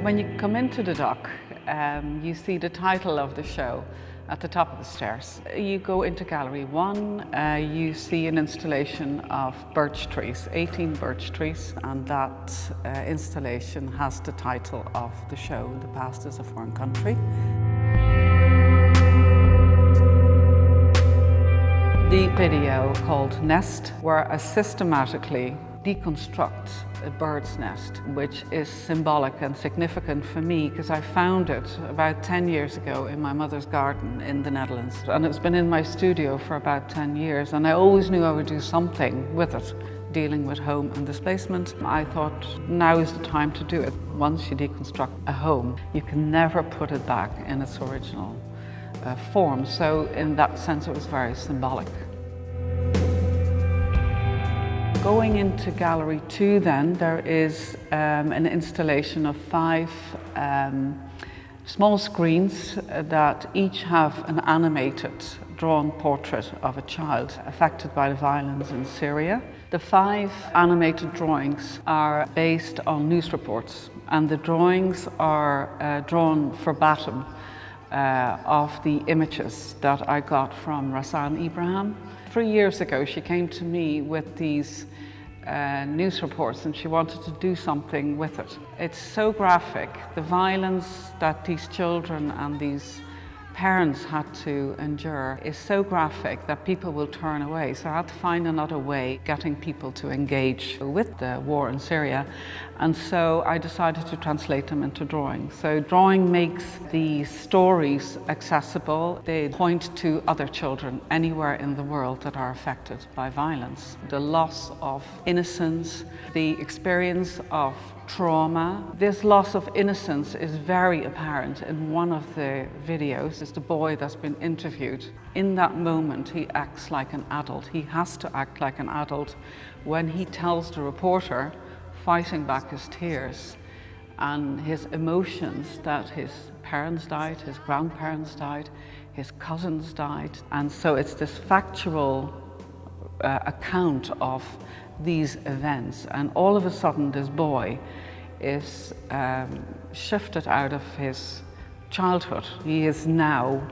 When you come into the dock, you see the title of the show at the top of the stairs. You go into Gallery 1, you see an installation of birch trees, 18 birch trees, and that installation has the title of the show, The Past is a Foreign Country. The video called Nest, where I systematically deconstruct a bird's nest, which is symbolic and significant for me because I found it about 10 years ago in my mother's garden in the Netherlands. And it's been in my studio for about 10 years, and I always knew I would do something with it, dealing with home and displacement. I thought now is the time to do it. Once you deconstruct a home, you can never put it back in its original form. So in that sense, it was very symbolic. Going into Gallery 2 then, there is an installation of 5 small screens that each have an animated drawn portrait of a child affected by the violence in Syria. The 5 animated drawings are based on news reports, and the drawings are drawn verbatim of the images that I got from Rasan Ibrahim. 3 years ago, she came to me with these news reports and she wanted to do something with it. It's so graphic. The violence that these children and these parents had to endure is so graphic that people will turn away. So I had to find another way getting people to engage with the war in Syria. And so I decided to translate them into drawing. So drawing makes the stories accessible. They point to other children anywhere in the world that are affected by violence. The loss of innocence, the experience of trauma. This loss of innocence is very apparent in one of the videos. It's the boy that's been interviewed. In that moment, he acts like an adult. He has to act like an adult when he tells the reporter, fighting back his tears and his emotions, that his parents died, his grandparents died, his cousins died. And so it's this factual account of these events, and all of a sudden this boy is shifted out of his childhood. He is now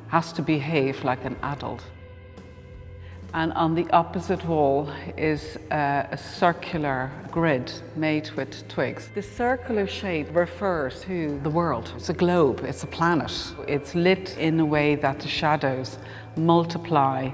has to behave like an adult. And on the opposite wall is a circular grid made with twigs. The circular shape refers to the world. It's a globe, it's a planet. It's lit in a way that the shadows multiply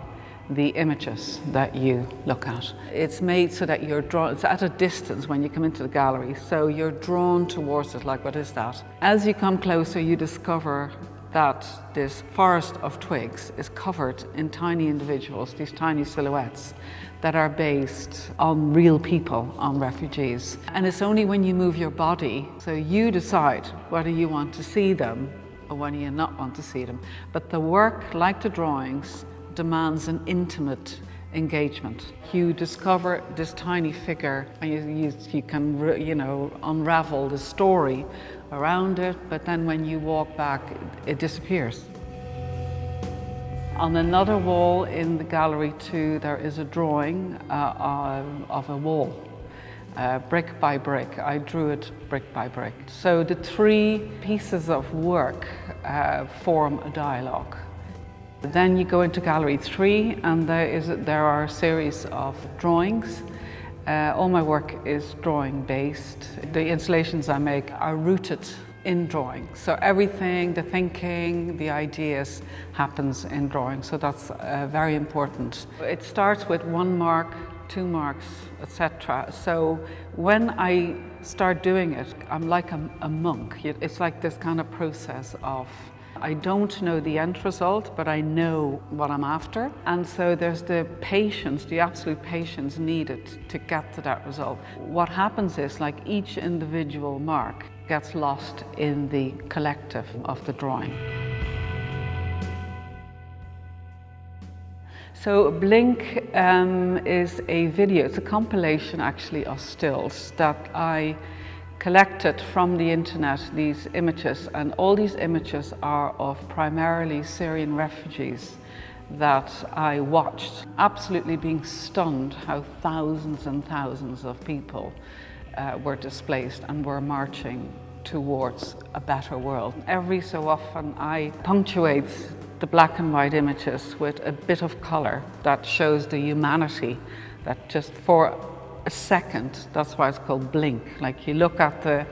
the images that you look at. It's made so that you're drawn, it's at a distance when you come into the gallery, so you're drawn towards it, like, what is that? As you come closer, you discover that this forest of twigs is covered in tiny individuals, these tiny silhouettes that are based on real people, on refugees. And it's only when you move your body, so you decide whether you want to see them or whether you not want to see them. But the work, like the drawings, demands an intimate engagement. You discover this tiny figure and you can, unravel the story around it, but then when you walk back, it disappears. On another wall in the gallery too, there is a drawing of a wall, brick by brick. I drew it brick by brick. So the 3 pieces of work form a dialogue. Then you go into Gallery 3 and there are a series of drawings. All my work is drawing based. The installations I make are rooted in drawing. So everything, the thinking, the ideas happens in drawing. So that's very important. It starts with 1 mark, 2 marks, etc. So when I start doing it, I'm like a monk. It's like this kind of process of I don't know the end result, but I know what I'm after. And so there's the patience, the absolute patience needed to get to that result. What happens is, like, each individual mark gets lost in the collective of the drawing. So Blink is a video, it's a compilation actually of stills that I collected from the internet, these images, and all these images are of primarily Syrian refugees that I watched, absolutely being stunned how thousands and thousands of people were displaced and were marching towards a better world. Every so often I punctuate the black and white images with a bit of colour that shows the humanity, that just for a second, that's why it's called blink. Like, you look at the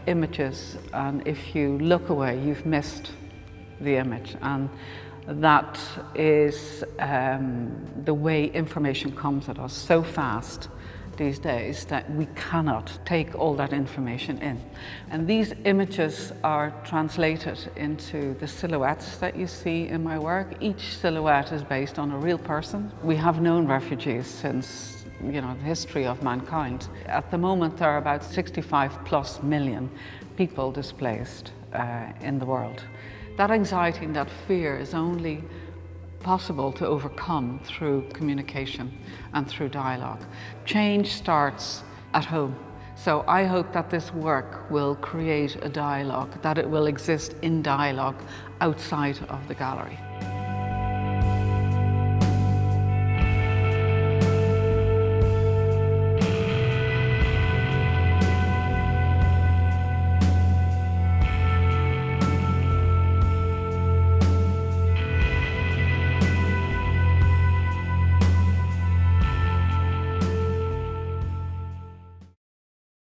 images and if you look away, you've missed the image. And that is the way information comes at us so fast these days that we cannot take all that information in. And these images are translated into the silhouettes that you see in my work. Each silhouette is based on a real person. We have known refugees since the history of mankind. At the moment there are about 65+ million people displaced in the world. That anxiety and that fear is only possible to overcome through communication and through dialogue. Change starts at home. So I hope that this work will create a dialogue, that it will exist in dialogue outside of the gallery.